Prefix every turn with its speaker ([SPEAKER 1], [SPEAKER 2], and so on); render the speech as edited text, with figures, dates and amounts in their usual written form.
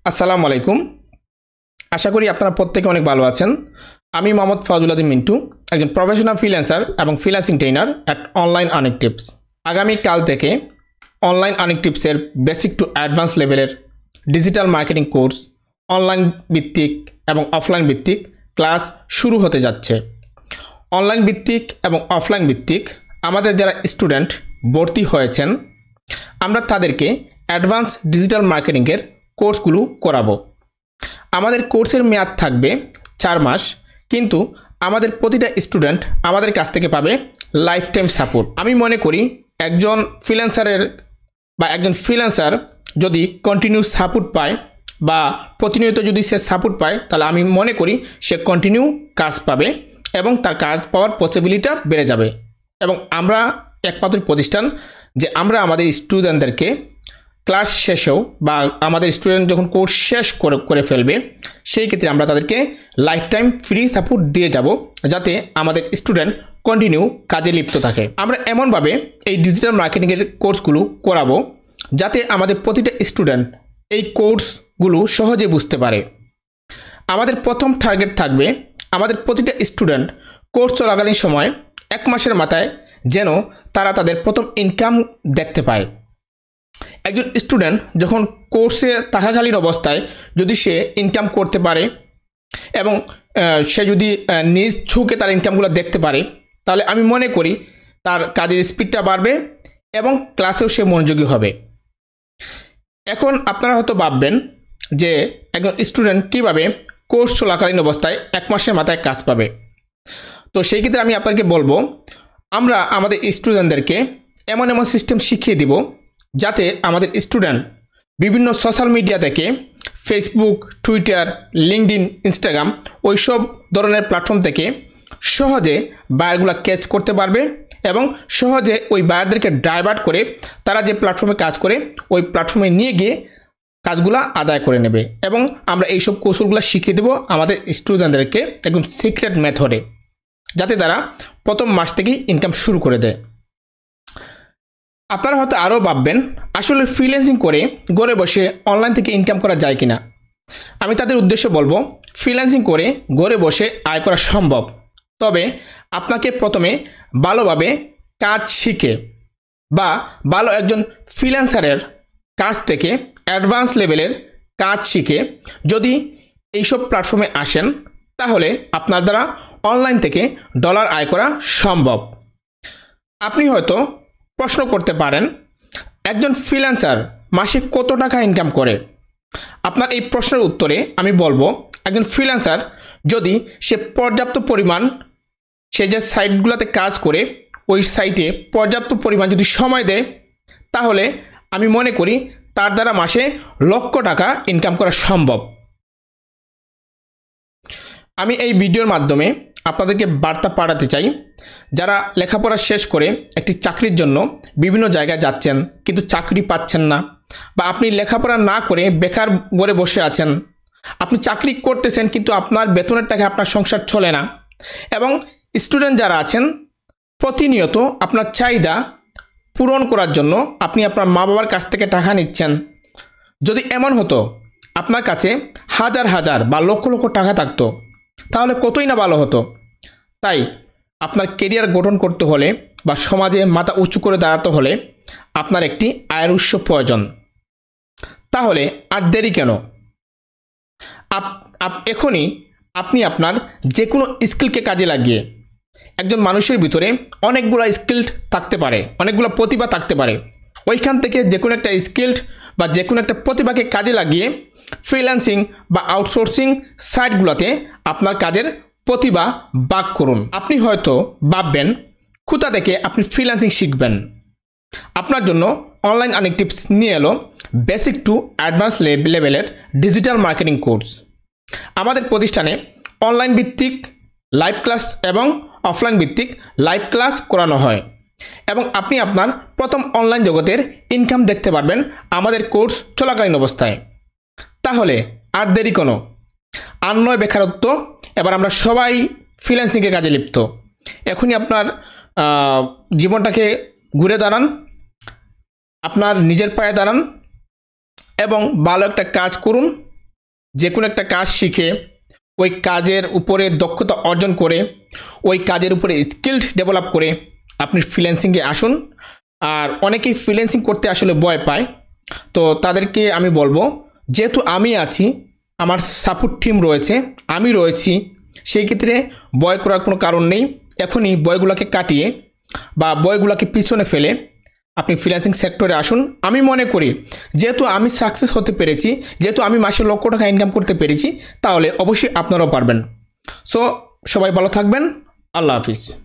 [SPEAKER 1] আসসালামু আলাইকুম। আশা করি আপনারা প্রত্যেকে অনেক ভালো আছেন। আমি মোহাম্মদ ফাজুল আজিম মিন্টু, একজন প্রফেশনাল ফ্রিল্যান্সার এবং freelancing trainer at online earning tips. আগামীকাল থেকে অনলাইন আর্নিং টিপসের বেসিক টু অ্যাডভান্স লেভেলের ডিজিটাল মার্কেটিং কোর্স, অনলাইন ভিত্তিক এবং অফলাইন ভিত্তিক ক্লাস শুরু হতে যাচ্ছে। অনলাইন ভিত্তিক এবং অফলাইন ভিত্তিক আমাদের যারা স্টুডেন্ট ভর্তি হয়েছেন, আমরা তাদেরকে অ্যাডভান্স ডিজিটাল মার্কেটিংয়ের কোর্সগুলো করাবো। আমাদের কোর্সের মেয়াদ থাকবে 4 মাস, কিন্তু আমাদের প্রতিটা স্টুডেন্ট আমাদের কাছ থেকে পাবে লাইফ টাইম সাপোর্ট। আমি মনে করি একজন ফ্রিল্যান্সার যদি কন্টিনিউ সাপোর্ট পায় বা প্রতিনিয়ত যদি সে সাপোর্ট পায়, তাহলে আমি মনে করি সে কন্টিনিউ কাজ পাবে এবং তার কাজ পাওয়ার পসিবিলিটিটা বেড়ে যাবে। এবং আমরা একমাত্র প্রতিষ্ঠান যে আমরা আমাদের স্টুডেন্টদেরকে ক্লাস শেষেও বা আমাদের স্টুডেন্ট যখন কোর্স শেষ করে ফেলবে, সেই ক্ষেত্রে আমরা তাদেরকে লাইফ টাইম ফ্রি সাপোর্ট দিয়ে যাব, যাতে আমাদের স্টুডেন্ট কন্টিনিউ কাজে লিপ্ত থাকে। আমরা এমনভাবে এই ডিজিটাল মার্কেটিংয়ের কোর্সগুলো করাবো যাতে আমাদের প্রতিটা স্টুডেন্ট এই কোর্সগুলো সহজে বুঝতে পারে। আমাদের প্রথম টার্গেট থাকবে আমাদের প্রতিটা স্টুডেন্ট কোর্স চলাকালীন সময় 1 মাসের মাথায় যেন তারা তাদের প্রথম ইনকাম দেখতে পায়। একজন স্টুডেন্ট যখন কোর্সে থাকাকালীন অবস্থায় যদি সে ইনকাম করতে পারে এবং সে যদি নিজ চোখে তার ইনকামগুলো দেখতে পারে, তাহলে আমি মনে করি তার কাজের স্পিডটা বাড়বে এবং ক্লাসেও সে মনোযোগী হবে। এখন আপনারা হয়তো ভাববেন যে একজন স্টুডেন্ট কীভাবে কোর্স চলাকালীন অবস্থায় 1 মাসের মাথায় কাজ পাবে। তো সেই ক্ষেত্রে আমি আপনাকে বলবো, আমরা আমাদের স্টুডেন্টদেরকে এমন সিস্টেম শিখিয়ে দিব যাতে আমাদের স্টুডেন্ট বিভিন্ন সোশ্যাল মিডিয়া থেকে, ফেসবুক, টুইটার, লিঙ্কডইন, ইনস্টাগ্রাম, ওইসব ধরনের প্ল্যাটফর্ম থেকে সহজে বায়ারগুলো ক্যাচ করতে পারবে এবং সহজে ওই বায়ারদেরকে ডাইভার্ট করে তারা যে প্ল্যাটফর্মে কাজ করে ওই প্ল্যাটফর্মে নিয়ে গিয়ে কাজগুলো আদায় করে নেবে। এবং আমরা এইসব কৌশলগুলো শিখিয়ে দেবো আমাদের স্টুডেন্টদেরকে একদম সিক্রেট মেথডে, যাতে তারা প্রথম মাস থেকেই ইনকাম শুরু করে দেয়। আপনারা হয়তো আরও ভাববেন, আসলে ফ্রিল্যান্সিং করে ঘরে বসে অনলাইন থেকে ইনকাম করা যায় কিনা। আমি তাদের উদ্দেশ্যে বলবো, ফ্রিল্যান্সিং করে ঘরে বসে আয় করা সম্ভব, তবে আপনাকে প্রথমে ভালোভাবে কাজ শিখে বা ভালো একজন ফ্রিল্যান্সারের কাছ থেকে অ্যাডভান্স লেভেলের কাজ শিখে যদি এইসব প্ল্যাটফর্মে আসেন, তাহলে আপনার দ্বারা অনলাইন থেকে ডলার আয় করা সম্ভব। আপনি হয়তো প্রশ্ন করতে পারেন, একজন ফ্রিল্যান্সার মাসে কত টাকা ইনকাম করে? আপনার এই প্রশ্নের উত্তরে আমি বলবো, একজন ফ্রিল্যান্সার যদি সে পর্যাপ্ত পরিমাণ সে যে সাইটগুলোতে কাজ করে ওই সাইটে পর্যাপ্ত পরিমাণ যদি সময় দেয়, তাহলে আমি মনে করি তার দ্বারা মাসে লক্ষ টাকা ইনকাম করা সম্ভব। আমি এই ভিডিওর মাধ্যমে আপনাদেরকে বার্তা পাঠাতে চাই, যারা লেখাপড়া শেষ করে একটি চাকরির জন্য বিভিন্ন জায়গায় যাচ্ছেন কিন্তু চাকরি পাচ্ছেন না, বা আপনি লেখাপড়া না করে বেকার ঘরে বসে আছেন, আপনি চাকরি করতেছেন কিন্তু আপনার বেতনের টাকা আপনার সংসার চলে না, এবং স্টুডেন্ট যারা আছেন প্রতিনিয়ত আপনার চাহিদা পূরণ করার জন্য আপনি আপনার মা বাবার কাছ থেকে টাকা নিচ্ছেন। যদি এমন হতো আপনার কাছে হাজার হাজার বা লক্ষ লক্ষ টাকা থাকতো, তাহলে কতই না ভালো হতো। তাই আপনার কেরিয়ার গঠন করতে হলে বা সমাজে মাথা উঁচু করে দাঁড়াতে হলে আপনার একটি আয়ের উৎস প্রয়োজন। তাহলে আর দেরি কেন? এখনই আপনি আপনার যে কোনো স্কিলকে কাজে লাগিয়ে, একজন মানুষের ভিতরে অনেকগুলো স্কিল থাকতে পারে, অনেকগুলো প্রতিভা থাকতে পারে, ওইখান থেকে যে কোনো একটা স্কিল বা যে কোনো একটা প্রতিভাকে কাজে লাগিয়ে ফ্রিল্যান্সিং বা আউটসোর্সিং সাইটগুলোতে আপনার কাজের প্রতিভা ভাগ করুন। আপনি হয়তো ভাববেন, কোথা থেকে আপনি ফ্রিল্যান্সিং শিখবেন? আপনার জন্য অনলাইন আর্নিং টিপস নিয়ে এলো বেসিক টু অ্যাডভান্স লেভেলের ডিজিটাল মার্কেটিং কোর্স। আমাদের প্রতিষ্ঠানে অনলাইন ভিত্তিক লাইভ ক্লাস এবং অফলাইন ভিত্তিক লাইভ ক্লাস করানো হয়, এবং আপনি আপনার প্রথম অনলাইন জগতের ইনকাম দেখতে পারবেন আমাদের কোর্স চলাকালীন অবস্থায়। তাহলে আর দেরি কোনো? আর নয় বেকারত্ব, এবার আমরা সবাই ফ্রিল্যান্সিংয়ের কাজে লিপ্ত। এখনই আপনার জীবনটাকে ঘুরে দাঁড়ান, আপনার নিজের পায়ে দাঁড়ান এবং ভালো একটা কাজ করুন যে কোনো একটা কাজ শিখে ওই কাজের উপরে দক্ষতা অর্জন করে ওই কাজের উপরে স্কিল ডেভেলপ করে আপনি ফ্রিল্যান্সিংয়ে আসুন। আর অনেকেই ফ্রিল্যান্সিং করতে আসলে ভয় পায়, তো তাদেরকে আমি বলবো, যেহেতু আমি আছি, আমার সাপোর্ট টিম রয়েছে, আমি রয়েছি, সেই ক্ষেত্রে ভয় করার কোনো কারণ নেই। এখনই ভয়গুলোকে কাটিয়ে বা ভয়গুলোকে পিছনে ফেলে আপনি ফ্রিল্যান্সিং সেক্টরে আসুন। আমি মনে করি যেহেতু আমি সাকসেস হতে পেরেছি, যেহেতু আমি মাসে লক্ষ টাকা ইনকাম করতে পেরেছি, তাহলে অবশ্যই আপনারাও পারবেন। সো সবাই ভালো থাকবেন। আল্লাহ হাফিজ।